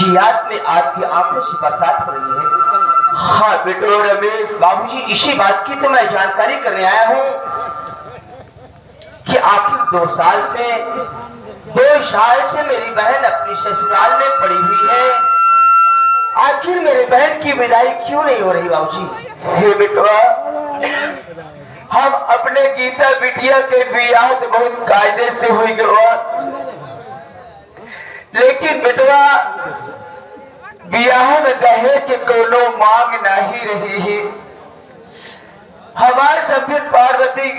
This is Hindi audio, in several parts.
जी याद में आपकी आंखों से बरसात हो रही है। हाँ बेटो रमेश बाबूजी, इसी बात की तो मैं जानकारी करने आया हूँ कि आखिर 2 साल से मेरी बहन अपनी ससुराल में पड़ी हुई है। आखिर मेरे बहन की विदाई क्यों नहीं हो रही बाबूजी? हे बेटवा, हम अपने गीता बिटिया के बियाह तो बहुत कायदे से हुई गवा, लेकिन बेटवा बियाह में दहेज के कोनो मांग नहीं रही है। हमारे सभी पार्वती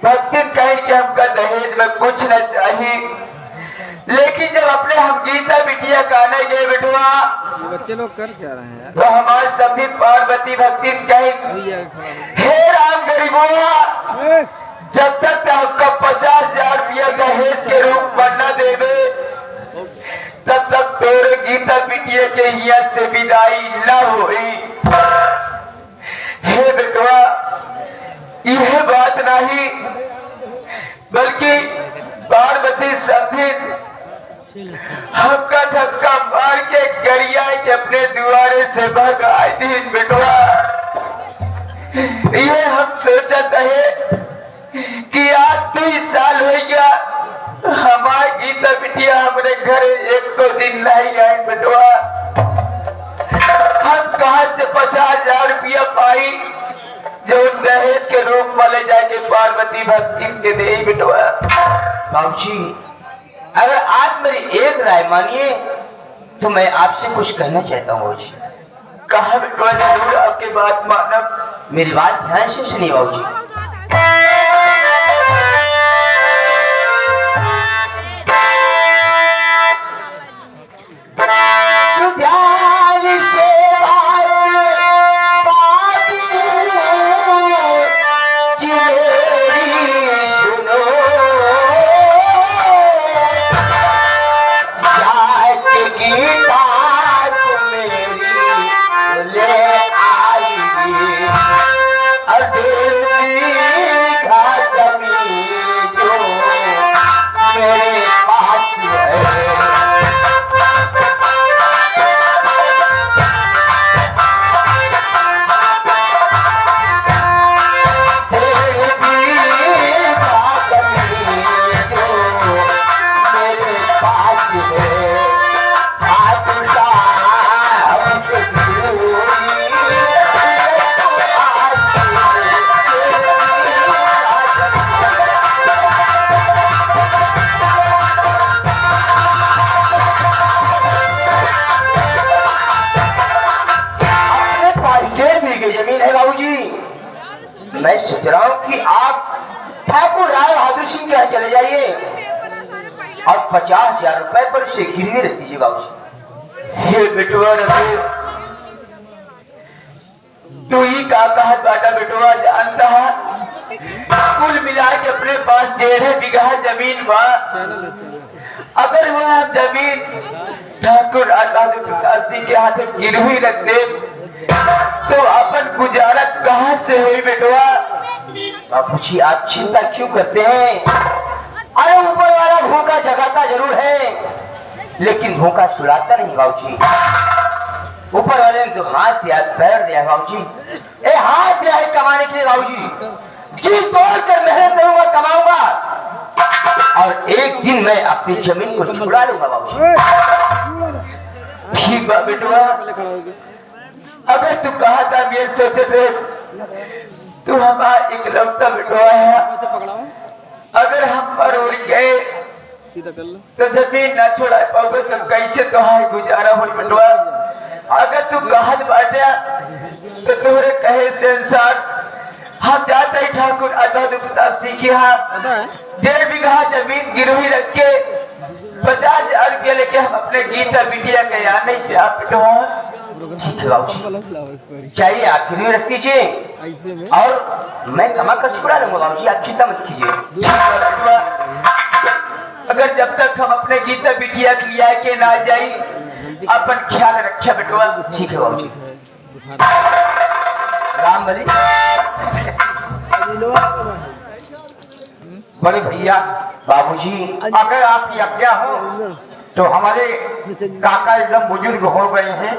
भक्ति कहीं कि हमका दहेज में कुछ न चाहिए, लेकिन जब अपने हम गीता बिटिया कहने गए बेटवा, बच्चे लोग कर क्या रहे हैं? तो हमारे सभी पार्वती भक्ति कहीं हे राम गरीबोआ, जब तक आपका 50,000 रुपया दहेज के रूप में न देवे तब तक तोरे गीता बिटिया के यहाँ से विदाई न हुई। हे बेटवा, यह बात नहीं बल्कि पार्वती सभी हमका धक्का मार के गरिया के अपने द्वारे से भगाई दी बेटवा। ये हम सोचत है कि आज 2 साल हो गया हमारी गीता बिटिया हमारे घर एक तो दिन नहीं आई बेटवा। हम कहा से 50,000 रुपया पाई जो दहेज के रूप में ले जाके पार्वती भक्ति के दे बेटवा। बाबूजी, अगर आप मेरी एक राय मानिए तो मैं आपसे कुछ कहना चाहता हूँ। कहा बेटवा, जरूर आपकी बात मानब, मेरी बात ध्यान से सुनिए बाबूजी। मैं सोच रहा हूँ कि आप ठाकुर राय बहादुर सिंह के यहाँ चले जाइए और 50,000 रुपए पर उसे गिरवी रख दीजिए बाबूजी। हे बेटवा रमेश, तू ही का कहा बाटा बेटवा जानता है, कुल मिला के अपने पास 1.5 बीघा जमीन बा। अगर वह जमीन ठाकुर राय बहादुर सिंह के हाथ गिरवी रख दे तो अपन गुजारा कहाँ से हुई बेटवा? बाबूजी, आप चिंता क्यों करते हैं? अरे ऊपर वाला भूखा जगाता जरूर है लेकिन भूखा सुलाता नहीं बाबूजी। ऊपर वाले ने तो हाथ दिया पैर दिया बाबूजी, ए हाथ दिया है कमाने के लिए बाबूजी। जी तोड़ कर मेहनत करूंगा, कमाऊंगा और एक दिन मैं अपनी जमीन को छुड़ा लूंगा बाबूजी। ठीक बा बेटवा, अगर तू कहा था ये सोचे थे, तू हमारा इकलौता बेटवा है। अगर हम पर उड़ गए तो जमीन न छोड़ा पाओगे तो कैसे तुम्हारा गुजारा हो बेटवा? अगर तू कहत बाटा तो तोहरे कहे से अनुसार हम जाते ही ठाकुर अद्भुत सीखी 1.5 बीघा जमीन गिरवी रख के 50,000 रुपया लेके हम अपने गीता बिटिया के यहाँ नहीं जा बेटवा। चाहिए आप गिरवी रख दीजिए और मैं कमा कर छुड़ा लूंगा बाबूजी, आप चिंता मत कीजिए। अगर जब तक हम अपने गीता बिटिया के लिया के ना जाई अपन ख्याल रखिए बेटवा। ठीक है बाबूजी। राम बली बड़े भैया बाबूजी, अगर आपकी आज्ञा हो तो हमारे काका एकदम बुजुर्ग हो गए हैं,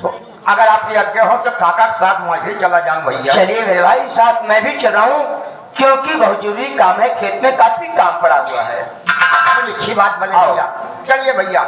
तो अगर आपकी आज्ञा हो तो काका के साथ मुझे चला जाऊं भैया। चलिए मेरे भाई, साथ मैं भी चल रहा हूँ, क्योंकि बहुत जरूरी काम है, खेत में काफी काम पड़ा हुआ है। बड़ी अच्छी बात बोले भैया, चलिए भैया।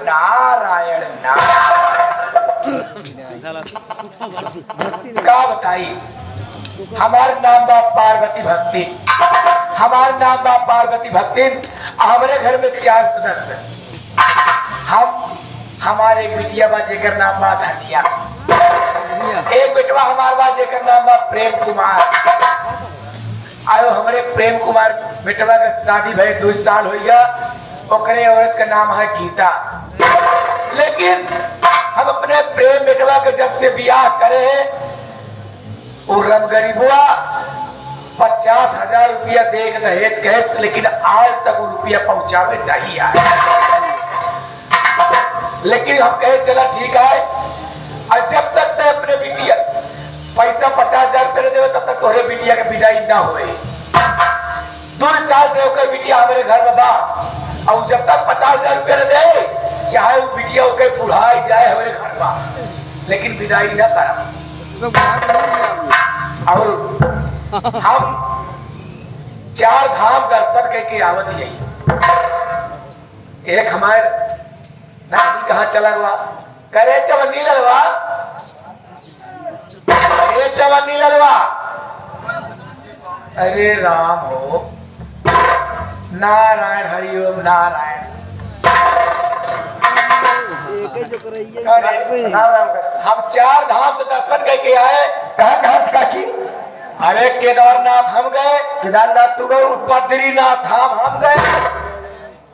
नारायण का बताई, हमार नाम बा पार्वती भक्ति, हमार नाम बा पार्वती भक्ति। हमारे घर में 4 सदस्य, हम हमारे बिटिया बा जेकर नाम बा धनिया, एक बेटवा हमार बा जेकर नाम बा प्रेम कुमार। आयो हमारे प्रेम कुमार बेटवा का शादी भई 2 साल हो गया, ओकरे औरत का नाम है गीता। लेकिन हम अपने प्रेम बेटवा के जब से बियाह करे हैं, वो रम गरीबुआ 50,000 रुपया दे के दहेज कहे, लेकिन आज तक वो रुपया पहुंचावे नहीं आया। लेकिन हम कहे चला ठीक है, और जब तक ते अपने बिटिया पैसा 50,000 रुपये दे तब तक तोहरे बिटिया के विदाई ना हुए। 2 साल से होकर बिटिया हमारे घर में बा, और जब तक 50,000 रुपये दे, चाहे वो बिटिया होकर बुढ़ाई जाए हमारे घर में, लेकिन विदाई ना करा। और हम 4 धाम दर्शन करके आवत यही। एक हमारे नानी कहाँ चला हुआ, करे चवन्नी ललवा, अरे चवन्नी ललवा, अरे राम हो, नारायण हरिओम नारायण। हम 4 धाम से दर्शन करके आए। कहाँ काकी? अरे केदारनाथ हम गए, केदारनाथ तू गए, बद्रीनाथ धाम हम गए,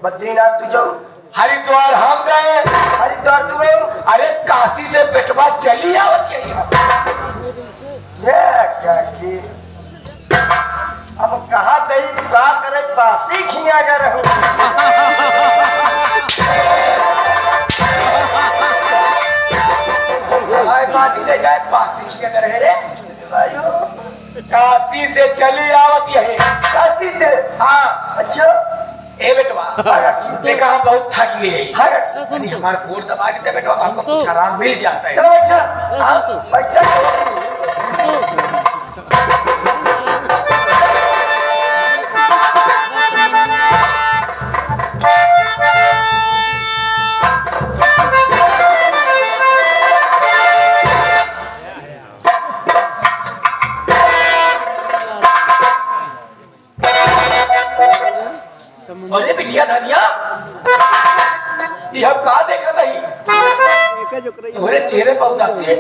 बद्रीनाथ तू जाओ, हरिद्वार हम गए, हरिद्वार तू गए। अरे काशी से बेटवा चली आवत यही। काकी अब कहा गई का करे, पासी खिया कर रहो। ले जाए पासी के रहे रे, काशी से चली आवत यही। काशी से? हाँ। अच्छा ए बेटवा, देखा हम बहुत थक गए, हमारे गोड़ दबा के बेटवा हमको कुछ आराम मिल जाता है। चलो अच्छा, अरे बिटिया धनिया, ये हम कहा देखा नहीं, तुम्हारे चेहरे पर उदासी है।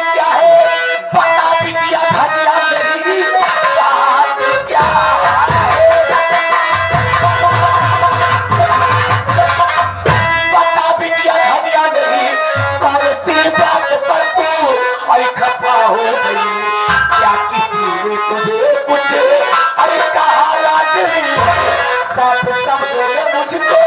क्या है बता बिटिया धनिया मेरी, क्या बता बिटिया धनिया मेरी, बात पर तू और खपा हो गई, क्या किसी ने तुझे कुछ अरे कहा मुझको